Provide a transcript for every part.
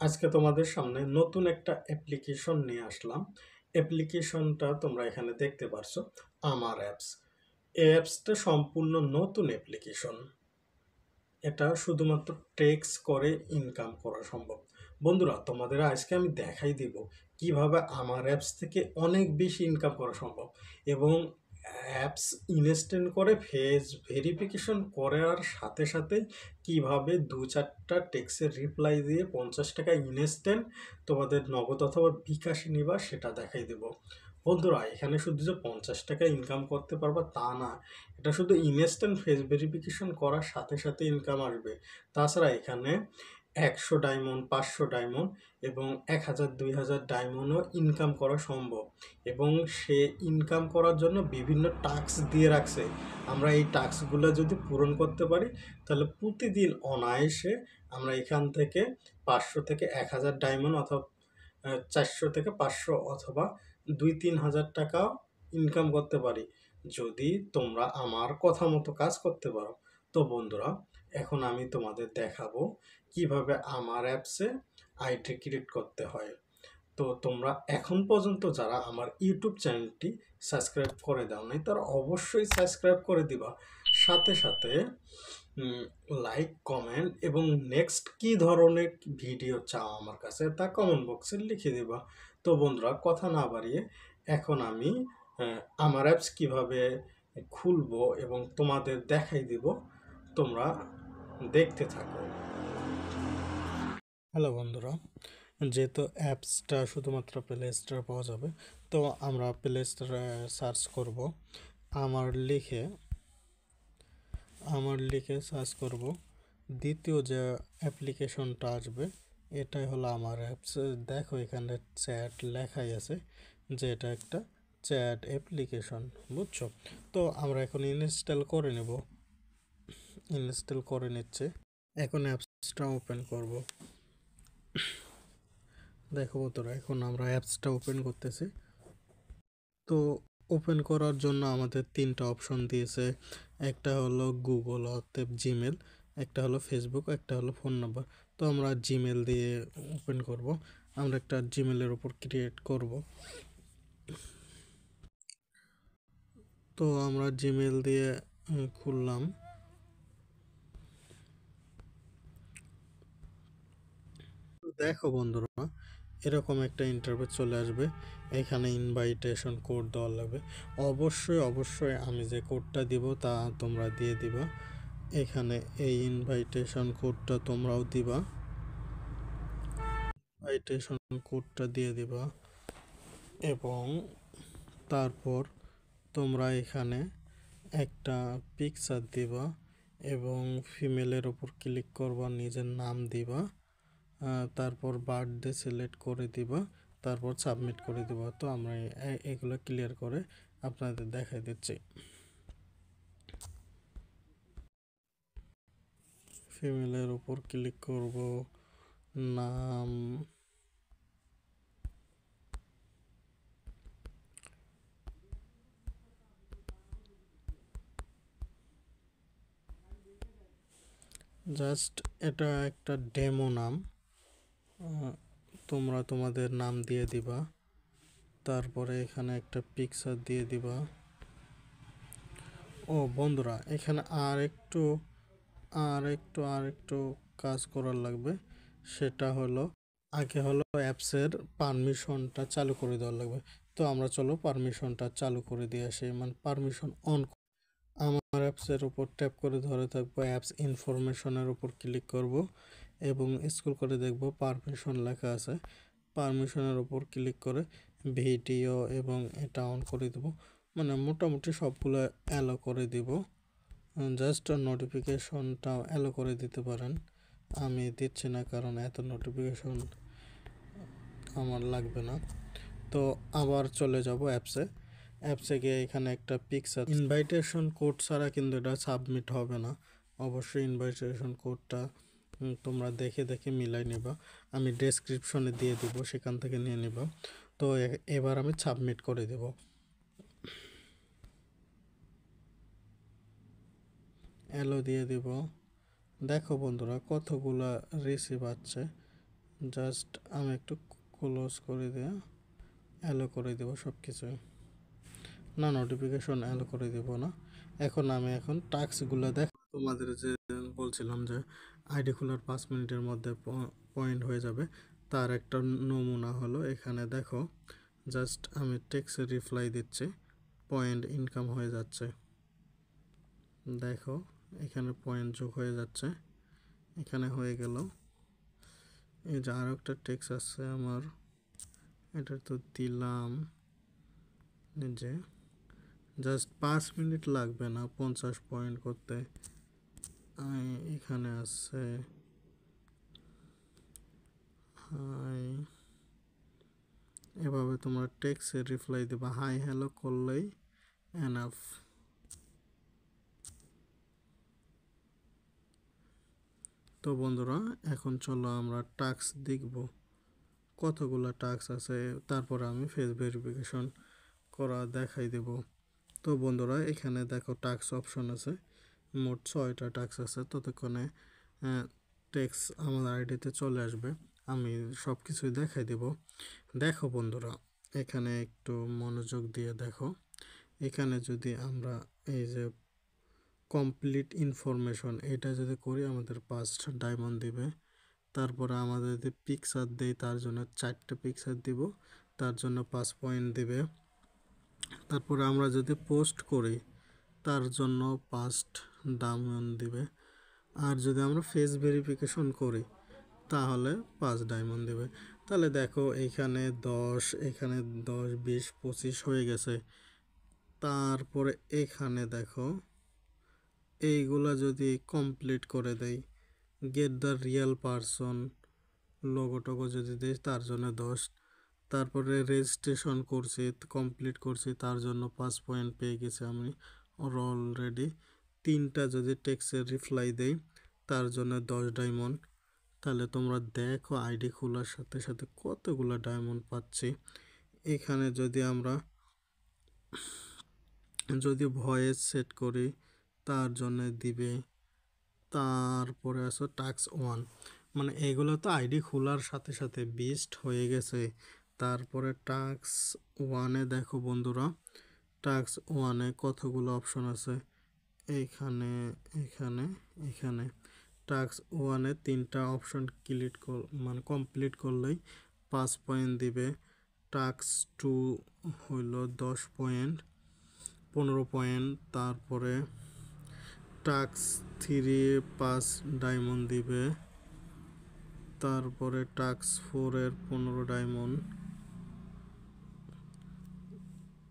আজকে তোমাদের সামনে নতুন একটা অ্যাপ্লিকেশন নিয়ে আসলাম। অ্যাপ্লিকেশনটা তোমরা এখানে দেখতে পারছো, আমার অ্যাপস। এই অ্যাপসটা সম্পূর্ণ নতুন অ্যাপ্লিকেশন। এটা শুধুমাত্র টেক্সট করে ইনকাম করা সম্ভব। বন্ধুরা, তোমাদের আজকে আমি দেখাই দিব কিভাবে আমার অ্যাপস থেকে অনেক বেশি ইনকাম করা সম্ভব এবং অ্যাপস ইনস্টল করে ফেস ভেরিফিকেশন করার সাথে সাথে কিভাবে দু চারটা টেক্সের রিপ্লাই দিয়ে 50 টাকা ইনস্ট্যান্ট তোমাদের নগদ অথবা বিকাশে নিবা সেটা দেখাই দেব। বন্ধুরা, এখানে শুধু যে 50 টাকা ইনকাম করতে পারবা তা না, এটা শুধু ইনস্ট্যান্ট ফেস ভেরিফিকেশন করার সাথে সাথে ইনকাম আসবে। তাছাড়া এখানে 100 ডায়মন্ড, 500 ডায়মন্ড এবং 1000, 2000 ডায়মন্ডও ইনকাম করা সম্ভব। এবং সে ইনকাম করার জন্য বিভিন্ন টাস্ক দিয়ে রাখছে। আমরা এই টাস্কগুলো যদি পূরণ করতে পারি তাহলে প্রতিদিন অনায়াসে আমরা এখান থেকে 500 থেকে 1000 ডায়মন্ড অথবা 400 থেকে 500 অথবা 2-3 হাজার টাকা ইনকাম করতে পারি যদি তোমরা আমার কথা মতো কাজ করতে পারো। তো বন্ধুরা, এখন আমি তোমাদের দেখাবো কিভাবে আমার অ্যাপসে আইডি ক্রিয়েট করতে হয়। তো তোমরা এখন পর্যন্ত যারা আমার ইউটিউব চ্যানেলটি সাবস্ক্রাইব করে দাও নাই তারা অবশ্যই সাবস্ক্রাইব করে দিবা। সাথে সাথে লাইক, কমেন্ট এবং নেক্সট কি ধরনের ভিডিও চাও আমার কাছে তা কমেন্ট বক্সে লিখে দিবা। তো বন্ধুরা, কথা না বাড়িয়ে এখন আমি আমার অ্যাপস কিভাবে খুলবো এবং তোমাদের দেখাই দিব, তোমরা দেখতে থাকো। হ্যালো বন্ধুরা, যেহেতু অ্যাপসটা শুধুমাত্র প্লে স্টোরে পাওয়া যাবে, তো আমরা প্লে স্টোরে সার্চ করব। আমার লিখে সার্চ করব। দ্বিতীয় যে অ্যাপ্লিকেশনটা আসবে এটাই হলো আমার অ্যাপস। দেখো এখানে চ্যাট লেখাই আছে যে এটা একটা চ্যাট অ্যাপ্লিকেশন, বুঝছো? তো আমরা এখন ইনস্টল করে নেব। ইনস্টল করে নিচ্ছে। এখন অ্যাপসটা ওপেন করব। দেখো বন্ধুরা, এখন আমরা অ্যাপসটা ওপেন করতেছি। তো ওপেন করার জন্য আমাদের তিনটা অপশন দিয়েছে। একটা হলো গুগল অর্থাৎ জিমেল, একটা হলো ফেসবুক, একটা হলো ফোন নাম্বার। তো আমরা জিমেল দিয়ে ওপেন করব। আমরা একটা জিমেলের উপর ক্রিয়েট করব। তো আমরা জিমেল দিয়ে খুললাম। দেখো বন্ধুরা, এরকম একটা ইন্টারভিউ চলে আসবে। এখানে ইনভাইটেশন কোড দেওয়া লাগবে। অবশ্যই আমি যে কোডটা দিব তা তোমরা দিয়ে দিবা। এখানে এই ইনভাইটেশন কোডটা তোমরাও দিবা। ইনভাইটেশন কোডটা দিয়ে দিবা এবং তারপর তোমরা এখানে একটা পিকচার দিবা এবং ফিমেলের ওপর ক্লিক করবা, নিজের নাম দিবা, তারপর বার্থডে সিলেক্ট করে দিবা, তারপর সাবমিট করে দিবা। তো আমরা এগুলো ক্লিয়ার করে আপনাদের দেখাই দিচ্ছি। ফিমেলের উপর ক্লিক করব, নাম, জাস্ট এটা একটা ডেমো নাম, তোমরা তোমাদের নাম দিয়ে দিবা। তারপরে এখানে একটা পিকচার দিয়ে দিবা। ও বন্ধুরা, এখানে আর একটু কাজ করার লাগবে। সেটা হলো আগে হলো অ্যাপসের পারমিশনটা চালু করে দেওয়ার লাগবে। তো আমরা চলো পারমিশনটা চালু করে দিয়ে আসি, মানে পারমিশন অন। আমার অ্যাপসের উপর ট্যাপ করে ধরে থাকবো, অ্যাপস ইনফরমেশনের উপর ক্লিক করব এবং স্ক্রল করে দেখব পারমিশন লেখা আছে। পারমিশনের উপর ক্লিক করে ভিডিও এবং এটা অন করে দেব। মানে মোটামুটি সবগুলো অ্যালো করে দিব। জাস্ট নোটিফিকেশনটা অ্যালো করে দিতে পারেন। আমি দিচ্ছি না কারণ এত নোটিফিকেশন আমার লাগবে না। তো আবার চলে যাব অ্যাপসে গিয়ে এখানে একটা পিকচার, ইনভাইটেশন কোড ছাড়া কিন্তু এটা সাবমিট হবে না। অবশ্যই ইনভাইটেশন কোডটা তোমরা দেখে দেখে মিলাই নেবা। আমি ডেসক্রিপশনে দিয়ে দিব, সেখান থেকে নিয়ে নেবা। তো এবার আমি সাবমিট করে দেব। এলো দিয়ে দিব। দেখো বন্ধুরা, কতগুলা রিসিভ আছে। জাস্ট আমি একটু ক্লোজ করে দিয়ে অ্যালো করে দেবো সব কিছুই, না নোটিফিকেশন অ্যালো করে দেব না। এখন টাস্কগুলো দেখ, তোমাদের যে বলছিলাম যে আইডি খোলার 5 মিনিটের মধ্যে পয়েন্ট হয়ে যাবে, তার একটা নমুনা হলো এখানে দেখো। জাস্ট আমি টেক্সটে রিপ্লাই দিচ্ছি, পয়েন্ট ইনকাম হয়ে যাচ্ছে। দেখো এখানে পয়েন্ট যোগ হয়ে যাচ্ছে, এখানে হয়ে গেল। এই যে আরও একটা টেক্সট আছে আমার, এটা তো দিলাম। যে জাস্ট 5 মিনিট লাগবে না 50 পয়েন্ট করতে। এখানে আছে হাই, এভাবে তোমরা টেক্সটের রিপ্লাই দেবা, হাই হ্যালো করলেই এনাফ। তো বন্ধুরা এখন চলো আমরা টাস্ক দেখব, কতগুলো টাস্ক আছে, তারপরে আমি ফেস ভেরিফিকেশন করা দেখাই দেব। তো বন্ধুরা এখানে দেখো টাস্ক অপশন আছে, মোট 6টা টাস্ক আছে। ততক্ষণে টেক্সট আমার আইডিতে চলে আসবে, আমি সব কিছুই দেখাই দেব। দেখো বন্ধুরা এখানে একটু মনোযোগ দিয়ে দেখো, এখানে যদি আমরা এই যে কমপ্লিট ইনফরমেশন এটা যদি করি আমাদের 5টা ডায়মন্ড দিবে। তারপরে আমাদের যদি পিকচার দেই তার জন্য 4টে পিকচার দিব, তার জন্য 5 পয়েন্ট দিবে। তারপরে আমরা যদি পোস্ট করি তার জন্য 5 ডায়মন্ড দিবে। আর যদি আমরা ফেস ভেরিফিকেশন করি তাহলে 5 ডায়মন্ড দেবে। তাহলে দেখো এখানে 10, এখানে 10, 20, 25 হয়ে গেছে। তারপরে এখানে দেখো এইগুলা যদি কমপ্লিট করে দেই, গেট দ্য রিয়েল পারসন লোগোটোগো যদি দেই তার জন্য 10। তারপরে রেজিস্ট্রেশন করছি, কমপ্লিট করছি, তার জন্য 5 পয়েন্ট পেয়ে গেছি আমি অলরেডি। 3টা যদি টেক্সটের রিপ্লাই দেই তার জন্য 10 ডায়মন্ড। তাহলে তোমরা দেখো আইডি খোলার সাথে সাথে কতগুলো ডায়মন্ড পাচ্ছি। এখানে যদি ভয়েস সেট করি তার জন্য দিবে। তারপরে আছে টাস্ক 1, মানে এগুলো তো আইডি খোলার সাথে সাথে বেস্ট হয়ে গেছে। তারপরে টাস্ক 1-এ দেখো বন্ধুরা, টাস্ক 1-এ কতগুলো অপশন আছে, এইখানে এখানে এখানে। টাস্ক 1-এ 3টা অপশন মানে কমপ্লিট করলেই 5 পয়েন্ট দিবে। টাস্ক 2 হইল 10 পয়েন্ট, 15 পয়েন্ট। তারপরে টাস্ক 3 5 ডায়মন্ড দিবে। তারপরে টাস্ক 4-এর 15 ডায়মন্ড,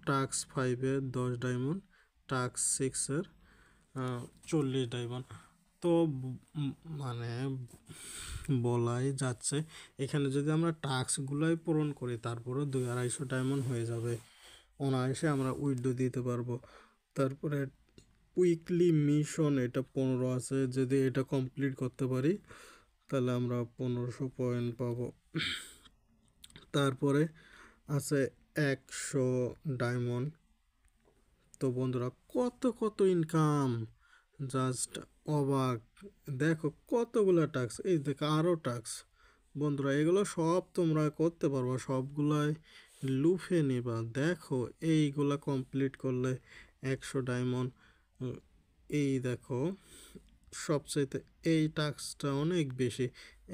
টাস্ক 5-এর 10 ডায়মন্ড, টাস্ক 6-এর 40 ডায়মন্ড। তো মানে বলাই যাচ্ছে এখানে যদি আমরা টাস্কগুলোই পূরণ করি তারপরে 200-250 ডায়মন্ড হয়ে যাবে, অনায়াসে আমরা উইথড্র দিতে পারবো। তারপরে উইকলি মিশন এটা 15 আছে, যদি এটা কমপ্লিট করতে পারি তাহলে আমরা 1500 পয়েন্ট পাবো। তারপরে আছে 100 ডায়মন্ড। তো বন্ধুরা কত কত ইনকাম, জাস্ট অবাক। দেখো কতগুলো টাস্ক, এই দেখো আরও টাস্ক। বন্ধুরা এগুলো সব তোমরা করতে পারবা, সবগুলাই লুফে নিবা। দেখো এইগুলা কমপ্লিট করলে 100 ডায়মন্ড। এই দেখো সবচাইতে এই টাস্কটা অনেক বেশি,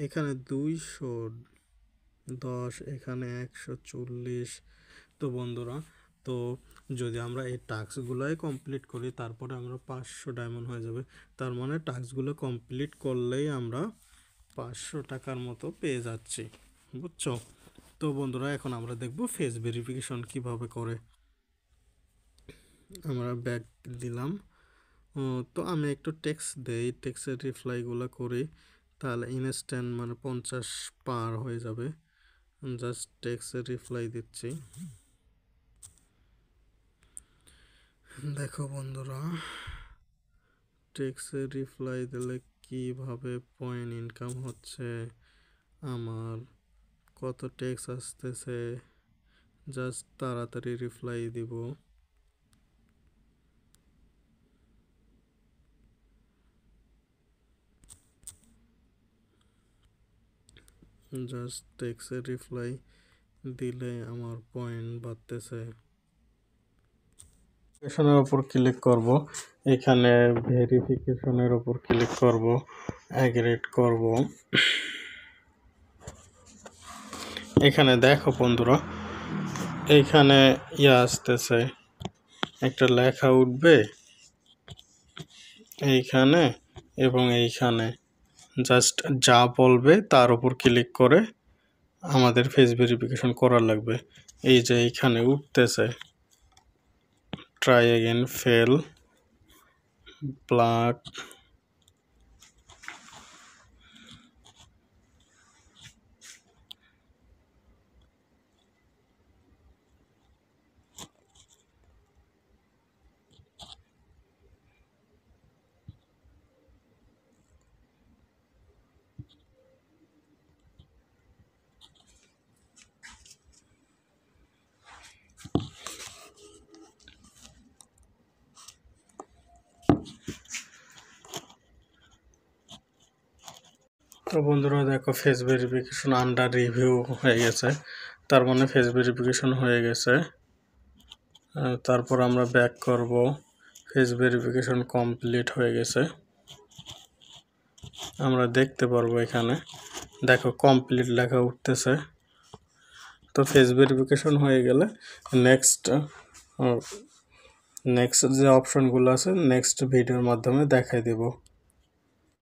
এখানে 210, এখানে 140। তো বন্ধুরা তো যদি আমরা এই টাস্কগুলোই কমপ্লিট করি তারপরে আমরা 500 ডায়মন্ড হয়ে যাবে। তার মানে টাস্কগুলো কমপ্লিট করলেই আমরা 500 টাকার মতো পেয়ে যাচ্ছি, বুঝছো? তো বন্ধুরা এখন আমরা দেখব ফেস ভেরিফিকেশন কিভাবে করে। আমরা ব্যাক দিলাম। তো আমি একটু টেক্সট দেই, টেক্সটের রিপ্লাইগুলো করি, তাহলে ইনস্ট্যান্ট মানে 50 পার হয়ে যাবে। জাস্ট টেক্সটের রিপ্লাই দিচ্ছি। দেখো বন্ধুরা টেক্সটের রিপ্লাই দিলে কিভাবে পয়েন্ট ইনকাম হচ্ছে, আমার কত টেক্সট আসতেছে। জাস্ট তাড়াতাড়ি রিপ্লাই দিব। জাস্ট টেক্সটে রিপ্লাই দিলে আমার পয়েন্ট বাড়তেছে। ভেরিফিকেশনের উপর ক্লিক করব, এখানে ভেরিফিকেশনের উপর ক্লিক করব, অ্যাগ্রিড করব। এখানে দেখো বন্ধুরা, এইখানে আসতেছে, একটা লেখা উঠবে এইখানে এবং এইখানে, জাস্ট যা বলবে তার উপর ক্লিক করে আমাদের ফেস ভেরিফিকেশন করা লাগবে। এই যে এইখানে উঠতেছে ট্রাই এগেন, ফেল, ব্ল্যাক, তো বন্ধুরা দেখো ফেস ভেরিফিকেশন আন্ডার রিভিউ হয়ে গেছে, তার মানে ফেস ভেরিফিকেশন হয়ে গেছে। তারপর আমরা ব্যাক করব, ফেস ভেরিফিকেশন কমপ্লিট হয়ে গেছে, আমরা দেখতে পারবো এখানে দেখো কমপ্লিট লেখা উঠতেছে। তো ফেস ভেরিফিকেশন হয়ে গেলে নেক্সট যে অপশনগুলো আছে নেক্সট ভিডিওর মাধ্যমে দেখাই দেব।